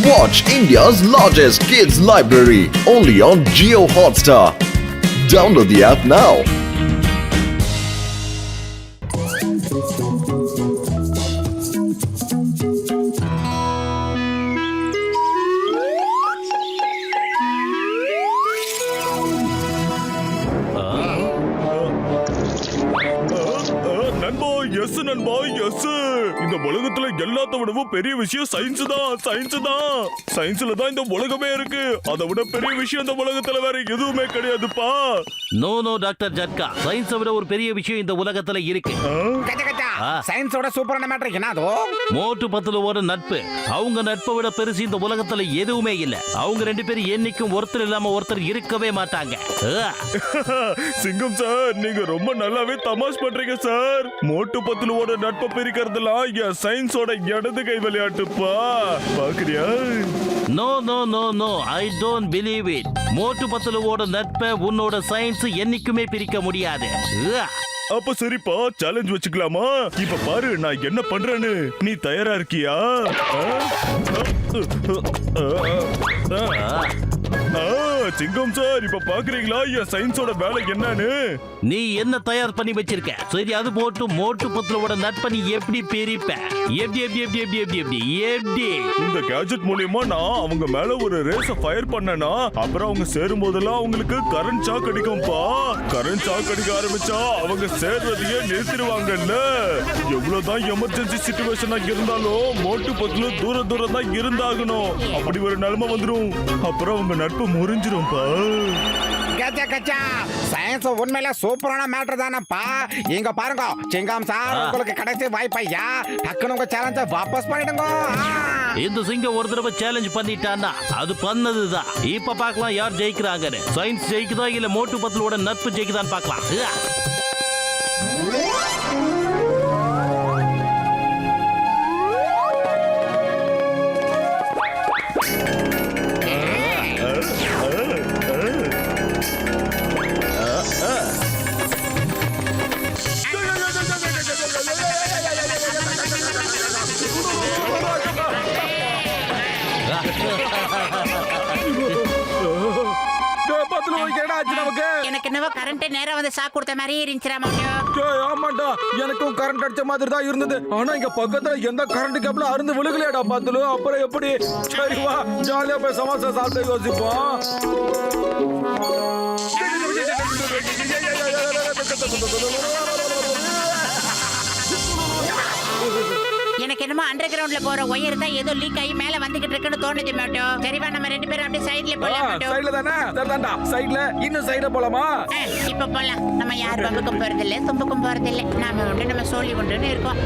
Watch India's largest kids library only on Jio Hotstar. Download the app now. நண்பா S இந்த உலகத்துல எல்லாத்த விடவும் பெரிய விஷயம் சயின்ஸ் தான் சயின்ஸ்ல தான் இந்த உலகமே இருக்கு. அதை விட பெரிய விஷயம் இந்த உலகத்துல வேற எதுவுமே கிடையாதுப்பா. நோ டாக்டர் ஜட்கா, சயின்ஸை விட ஒரு பெரிய விஷயம் இந்த உலகத்துல இருக்கு. சயின்ஸோட சூப்பரான மேட்டர் என்னதோ மோட்டு பத்துலவோட நட்பு. அவங்க நட்பை விட பெருசு இந்த உலகத்துல எதுவுமே இல்ல. அவங்க ரெண்டு பேரும் என்னைக்கும் ஒருத்தர் இல்லாம ஒருத்தர் இருக்கவே மாட்டாங்க. சிங்கம் சார், நீங்க ரொம்ப நல்லாவே தமாஷ் பண்றீங்க சார். மோட்டு பத்துலவோட நட்பை பிரிக்கிறதுலாம் என் சயின்ஸோட இடது கை விளையாட்டுப்பா. பாக்குறியா? No I don't believe it. மோட்டு பத்துலவோட நட்பை உன்னோட சயின்ஸ் என்னைக்குமே பிரிக்க முடியாது. அப்ப சரிப்பா, சேலஞ்ச் வச்சுக்கலாமா? இப்ப பாரு நான் என்ன பண்றேன்னு. நீ தயாரா இருக்கியா? சிங்கம் சார், இப்ப பாக்குறீங்களா என் சயின்ஸோட வேலை என்னன்னு? நீ என்ன தயார் பண்ணி வச்சிருக்க? சரி, அது போட்டு மோட்டு பத்துலவோட நட்பை நீ எப்படி பிரிப்ப? எப்படி? இந்த கேஜெட் மூலமா நான் அவங்க மேல ஒரு ரேஸ ஃபயர் பண்ணனா, அப்புறம் அவங்க சேரும் போதெல்லாம் அவங்களுக்கு கரண்ட் ஷாக் அடிக்கும்பா. கரண்ட் ஷாக் அடிக்க ஆரம்பிச்சா அவங்க சேர்றதையே நிறுத்திடுவாங்கல்ல. எவ்வளவுதான் எமர்ஜென்சி சிச்சுவேஷனா இருந்தாலும் மோட்டு பத்துலு தூரம் தான் இருந்தாகணும். அப்படி ஒரு நிலைமை வந்துரும். அப்புறம் அவங்க நட்பு முறிஞ்சிரும்பா. கச்சா சயின்ஸ் உண்மையில சூப்பரான மேட்டர் தானப்பா. இங்க பாருங்க சிங்கம் சார், உங்களுக்கு கடைசி வாய்ப்பையா. டக்குனு உங்க சேலஞ்ச வாபஸ் பண்ணிடுங்க. இந்த சிங்கம் ஒரு தடவை சேலஞ்ச் பண்ணிட்டான்னா அது பண்ணதுதான். இப்ப பார்க்கலாம் யார் ஜெயிக்கிறாங்கன்னு. சயின்ஸ் ஜெயிக்குதா இல்ல மோட்டு பத்துலோட நட்பு ஜெயிக்குதான்னு பார்க்கலாம். எனக்கு என்னவோ கரண்ட் நேரா வந்து ஷாக் கொடுத்த மாதிரி இருந்துச்சுடா. ஆமாண்டா, எனக்கும் கரண்ட் அடிச்ச மாதிரி தான் இருந்தது. ஆனா இங்க பக்கத்துல எந்த கரண்ட் கேபிள் அருந்து விழுகலையாடா பாத்துலு. அப்புறம் எப்படி? சரி வா, ஜாலியா போய் சமோசா சாப்பிட்டு யோசிப்போம். எனக்கு என்னமோ அண்டர் கிரவுண்ட்ல போற ஒயர் தான் ஏதோ லீக் ஆகி மேல வந்துகிட்டு இருக்குன்னு தோணுது மேட்டோ. சரிவா, நம்ம ரெண்டு பேரும் அப்படியே சைடுல போலாம் மேட்டோ. சைடுல தானே? சரிதான்டா, சைடுல. இன்னும் சைடுல போலாமா? இப்ப போலாம். நம்ம யார் வம்புக்கும் போறது இல்ல, தும்புக்கும் போறது இல்ல. நாம உண்டு நம்ம சோழி உண்டுன்னு இருக்கோம்.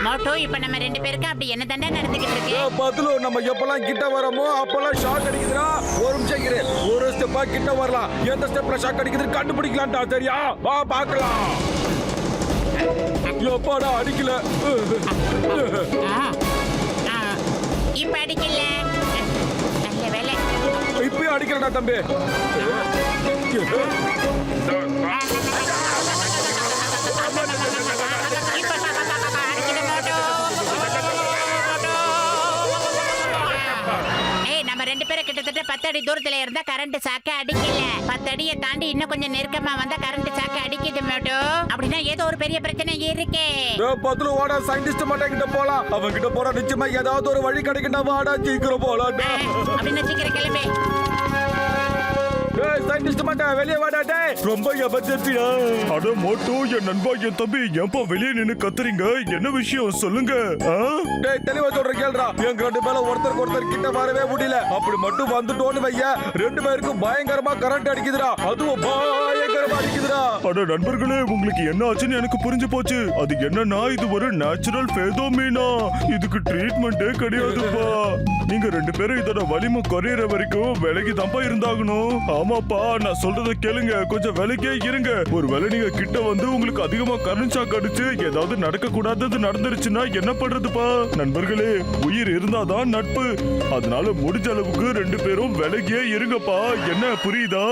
மோட்டோ, இப்ப நம்ம ரெண்டு பேருக்கு அப்படி என்ன தண்டை நடந்துகிட்டு இருக்கு? பாத்துலு, நம்ம எப்பெல்லாம் கிட்ட வரமோ அப்பெல்லாம் ஷாக் அடிக்குதுடா. ஒரு நிமிஷம் இரு. ஒரு ஸ்டெப்பா கிட்ட வரலாம். எந்த ஸ்டெப்ல ஷாக் அடிக்குதுன்னு கண்டுபிடிக்கலாம்டா. சரியா? வா பார்க்கலாம். எப்பாடா அடிக்கல. இப்ப அடிக்கல. நல்ல வேலை. இப்பயும் அடிக்கலடா தம்பி. ரெண்டு பேரும் கிட்டத்தட்ட 10 அடி தூரத்துல இருந்தா கரண்ட் சாக்க அடிக்கல. 10 அடியை தாண்டி இன்னும் கொஞ்சம் நெருக்கமா வந்தா கரண்ட் சாக்க அடிக்குது மேட்டோ. அப்படின்னா ஏதோ ஒரு பெரிய பிரச்சனை இருக்கு. பத்துல வாடா, சயின்டிஸ்ட் மட்டும் கிட்ட போலாம். அவங்க கிட்ட போறா நிச்சயமா ஏதாவது ஒரு வழி கிடைக்கும்டா. வாடா, சீக்கிரம் போலாம். அப்படின்னா சீக்கிரம் கிளம்பு. சயின்டிஸ்ட் மட்டும் வெளியே வாடா. டேய், ரொம்ப எமர்ஜென்சியா? அட மோட்டு, என் நண்பா, என் தம்பி, ஏன்பா வெளியே நின்னு கத்துறீங்க? என்ன விஷயம் சொல்லுங்க. டேய், தெளிவா சொல்ற கேளுடா. எங்க ரெண்டு பேரும் ஒருத்தருக்கு ஒருத்தர் கிட்ட வரவே முடியல. அப்படி மட்டும் வந்துட்டோன்னு வையா, ரெண்டு பேருக்கும் பயங்கரமா கரண்ட் அடிக்குதுடா. அதுவும் பயங்கரமா அடிக்குதுடா. அட நண்பர்களே, உங்களுக்கு என்ன ஆச்சுன்னு எனக்கு புரிஞ்சு போச்சு. அது என்னன்னா, இது ஒரு நேச்சுரல் ஃபெனோமெனா. இதுக்கு ட்ரீட்மெண்டே கிடையாதுப்பா. நீங்க ரெண்டு பேரும் இதோட வலிமை குறையிற வரைக்கும் விலகி தான்ப்பா இருந்தாகணும். ஆமா ஆமாப்பா நான் சொல்றத கேளுங்க, கொஞ்சம் விலகியே இருங்க. ஒருவேளை நீங்க கிட்ட வந்து உங்களுக்கு அதிகமா கரண்ட் ஷாக் அடிச்சு ஏதாவது நடக்க கூடாதது நடந்துருச்சுன்னா என்ன பண்றதுப்பா? நண்பர்களே, உயிர் இருந்தாதான் நட்பு. அதனால முடிஞ்ச அளவுக்கு 2 பேரும் விலகியே இருங்கப்பா. என்ன புரியுதா?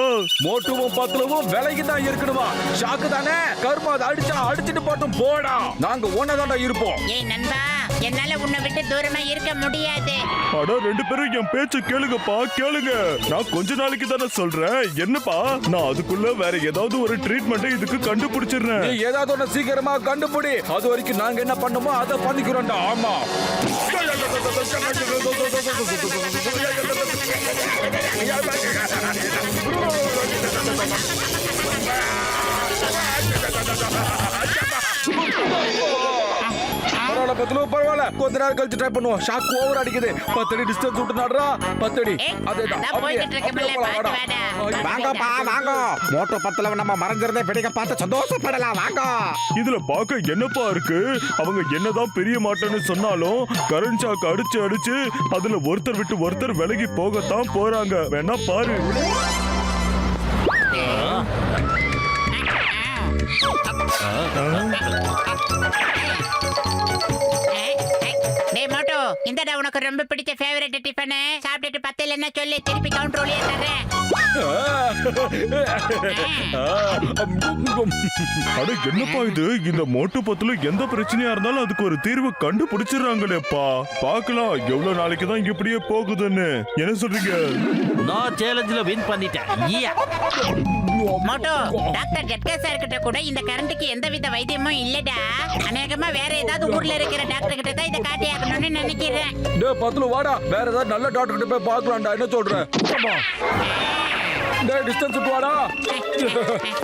மோட்டுவும் பத்துலவும் விலைக்கு தான் இருக்கணுமா? ஷாக்கு தானே, கருமா அதை அடிச்சுட்டு போட்டும் போடா. நாங்க ஒன்னதாண்டா இருப்போம். ஏய் நண்பா, என்னால உன்னை விட்டு தூரமா இருக்க முடியாது. அட 2 பேரும் என் பேச்ச கேளுங்கப்பா, கேளுங்க. நான் கொஞ்ச நாளைக்கு தானே சொல்றேன். என்னப்பா, நான் அதுக்குள்ள வேற ஏதாவது ஒரு ட்ரீட்மெண்ட் இதுக்கு கண்டுபிடிச்சிடுறேன். நீ ஏதாவது ஒண்ணு சீக்கிரமா கண்டுபிடி. அது வரைக்கும் நாங்க என்ன பண்ணுமோ அதை பண்ணிக்கிறோம்டா. ஆமா. பரவாயில்ல பத்துலு, பரவாயில்ல. கொஞ்ச நேரம் கழிச்சு ட்ரை பண்ணுவோம். ஷாக் ஓவர் அடிக்குது. 10 அடி டிஸ்டன்ஸ் விட்டு நடுறா. 10 அடி. ஏய், அதேதான். நான் போய்கிட்டு இருக்கேன்ல, பாத்து வாடா. வாங்கப்பா வாங்க. மோட்டோ பத்துல நம்ம மறைஞ்சிருந்தே பிடிக்க பார்த்து சந்தோஷப்படலாம். வாங்க. இதுல பார்க்க என்னப்பா இருக்கு? அவங்க என்னதான் பெரிய மாட்டேன்னு சொன்னாலும் கரண்ட் ஷாக் அடிச்சு அடிச்சு அதுல ஒருத்தர் விட்டு ஒருத்தர் விலகி போகத்தான் போறாங்க. வேணா பாரு. டேய் மோட்டோ, இந்தடா உனக்கு ரொம்ப பிடிச்ச ஃபேவரட் டிஃபன். சாப்பிட்டுட்டு 10 இல்லைன்னா சொல்லி திருப்பி கவுண்டர் ஒளியே தர்றேன். அட என்னப்பா இது? இந்த மோட்டு பத்துல எந்த பிரச்சனையா இருந்தாலும் அதுக்கு ஒரு தீர்வு கண்டுபிடிச்சிடுறாங்களேப்பா. பார்க்கலாம் எவ்வளவு நாளைக்கு தான் இப்படியே போகுதுன்னு. என்ன சொல்றீங்க? நான் சேலஞ்சில வின் பண்ணிட்டேன். ஈயா. மோட்டோ, டாக்டர் ஜட்கா சார் கிட்ட கூட இந்த கரண்ட்டுக்கு எந்தவித வைத்தியமும் இல்லடா. அநேகமா வேற ஏதாவது ஊர்ல இருக்கிற டாக்டர் கிட்ட தான் இதை காட்டி ஆகணும்னு நினைக்கிறேன். டேய் பத்துலு வாடா. வேற ஏதாவது நல்ல டாக்டர் கிட்ட போய் பார்க்கலாம்டா. என்ன சொல்ற? டேய் டிஸ்டன்ஸ் விட்டு வாடா. டேய், டேய், டேய்.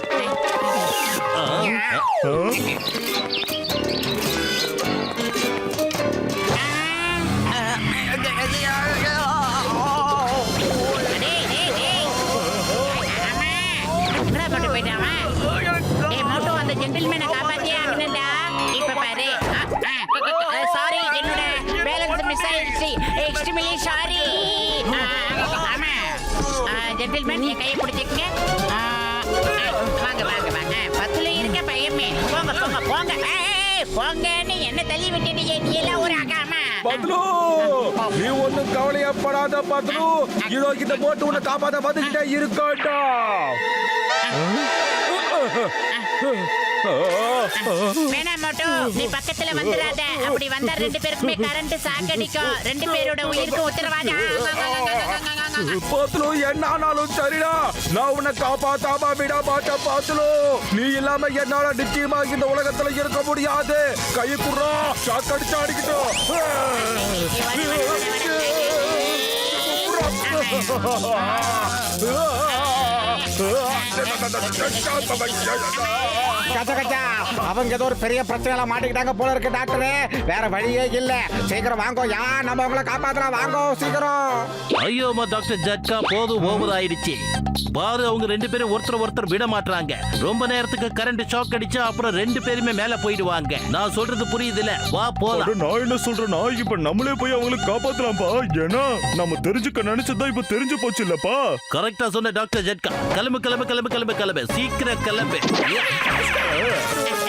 ஆமா. எங்கடா மோட்டோ போயிட்டான் அவன்? டேய் மோட்டோ, அந்த ஜென்டில்மேனை காப்பாத்தியே ஆகணும்டா. இப்ப பாரு. சாரி, என்னோட பேலன்ஸ் மிஸ் ஆயிடுச்சு. Extremely sorry. ஆமா. ஜென்டில்மேன், என் கையை பிடிச்சிக்கங்க. வாங்க வாங்க வாங்க. 10ல இருக்க பையமே. போங்க போங்க போங்க. போங்கன்னு என்ன தள்ளி விட்டுட்டீங்க. நீ எல்லாம் ஒரு அகாமா. பத்லு, நீ ஒண்ணும் கவலையப்படாத பத்லு. இதோ இந்த போட்டு உன்னை காப்பாத்த வந்துகிட்டே இருக்கட்டா. வேணாம் மோட்டோ, நீ பக்கத்துல வந்துடாத. அப்படி வந்தா 2 பேருக்குமே கரண்ட் சாக்கடிக்கும். 2 பேரோட உயிருக்கு உத்தரவாதம். பத்லு, என்ன ஆனாலும் சரிடா. நான் உன்னை காப்பாத்தாம விட மாட்டேன் பத்லு. நீ இல்லாம என்னால நிச்சயமா இந்த உலகத்துல இருக்க முடியாது. கை குடுறா. ஷாக் அடிச்சு அடிக்கட்டும். கச்சா கச்சா, அவங்க ஏதோ ஒரு பெரிய பிரச்சனையில மாட்டிக்கிட்டாங்க போல இருக்கு டாக்டரே. வேற வழியே இல்ல. சீக்கிரம் வாங்கோ. யா, நம்ம உங்களை காப்பாத்தலாம். வாங்கோ சீக்கிரம். ஐயோமா டாக்டர் ஜட்கா, போதும் ஓவர் ஆயிடுச்சு. பாரு, அவங்க 2 பேரும் ஒருத்தர் விட மாட்டாங்க. ரொம்ப நேரத்துக்கு கரண்ட் ஷாக் அடிச்சா அப்புறம் 2 பேருமே மேல போயிடுவாங்க. நான் சொல்றது புரியுதுல? வா போலாம். அட, நான் என்ன சொல்றேன்னா, இப்ப நம்மளே போய் அவங்களை காப்பாத்தலாம்ப்பா. ஏன்னா நம்ம தெரிஞ்சுக்க நினைச்சதா இப்ப தெரிஞ்சு போச்சு இல்லப்பா. கரெக்டா சொன்ன டாக்டர் ஜட்கா. கிளம்பு கிளம்பு கிளம்பு கிளம்பு கிளம்பு, சீக்கிரம் கிளம்பு.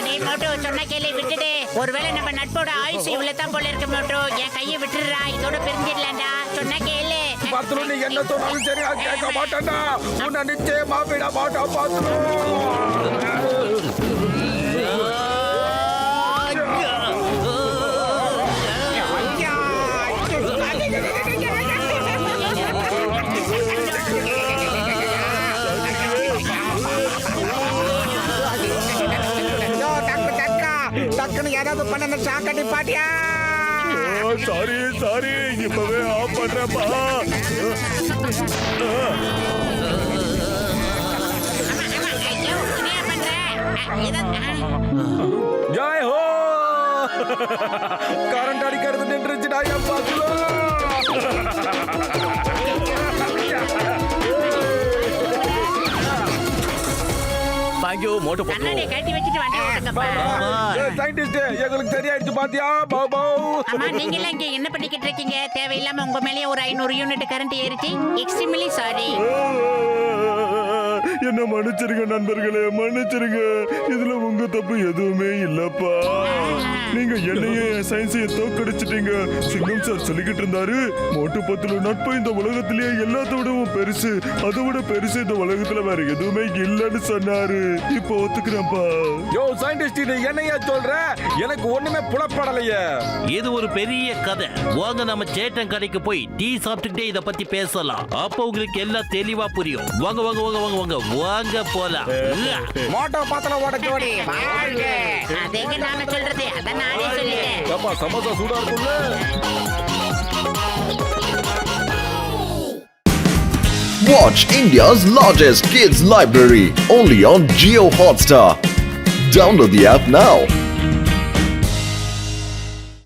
டேய் மோட்டோ, சொன்ன கேள்வி விட்டுடு. ஒருவேளை நம்ம நட்போட ஆயுசு இவ்வளவுதான் போல இருக்கு மோட்டோ. என் கையை விட்டுடுறா. இதோட பிரிஞ்சிடலாம்டா. சொன்ன கேளு. பத்லு, நீ என்ன சொன்னாலும் சரி, நான் கேட்க மாட்டேன்டா. உன்னை நிச்சயமா விட மாட்டேன் பத்லு. டாக்டர் ஜட்கா, டக்குன்னு ஏதாவது பண்ண ஷாக் அடி பாட்டியா. சாரி சாரி, இப்பவே ஆஃப் பண்றேன்ப்பா. ஐயோ, என்ன பண்ற? ஜெய் ஹோ. கரண்ட் அடிக்கிறது நின்றுச்சுடா என் பத்லு. தேங்க்யூ மோட்டு பத்து. கண்ணாடியை கழட்டி வச்சுட்டு வண்டி ஓட்டுங்கப்பா. சயின்டிஸ்ட், எங்களுக்கு தெரியாயிடுச்சு பாத்தியா? பாவ் பாவ். அம்மா, நீங்க எல்லாம் இங்க என்ன பண்ணிக்கிட்டு இருக்கீங்க? தேவையில்லாம உங்க மேலேயே ஒரு 500 யூனிட் கரண்ட் ஏறிச்சு. Extremely sorry. என்ன மன்னிச்சிருங்க நண்பர்களே, மன்னிச்சிருங்க. இதுல உங்க தப்பு எதுவுமே இல்லப்பா. நீங்க என்னையே சயின்ஸையும் தோக்கடிச்சிட்டீங்க. சிங்கம் சார் சொல்லிக்கிட்டு இருந்தாரு, மோட்டு பத்துலு நட்பு இந்த உலகத்திலேயே எல்லாத்த விடவும் பெருசு. அதை விட பெருசு இந்த உலகத்துல வேற எதுவுமே இல்லைன்னு சொன்னாரு. இப்போ ஒத்துக்கிறேன்ப்பா. யோ சயின்டிஸ்ட், நீ என்னையா சொல்ற? எனக்கு ஒண்ணுமே புலப்படலையே. இது ஒரு பெரிய கதை. வாங்க நம்ம சேட்டன் கடைக்கு போய் டீ சாப்பிட்டுக்கிட்டே இத பத்தி பேசலாம். அப்போ உங்களுக்கு எல்லாம் தெளிவா புரியும். வாங்க வாங்க வாங்க வாங்க வாங்க வாங்க போலாம். மோட்டோ பத்துல ஓட ஜோடி வாழ்க. அது எங்க நாம சொல்றது, அதான் நானே சொல்லிட்டேன். ஏப்பா சமோசா சூடா இருக்கும்ல? Watch India's largest kids library only on Geo Hotstar. Download the app now.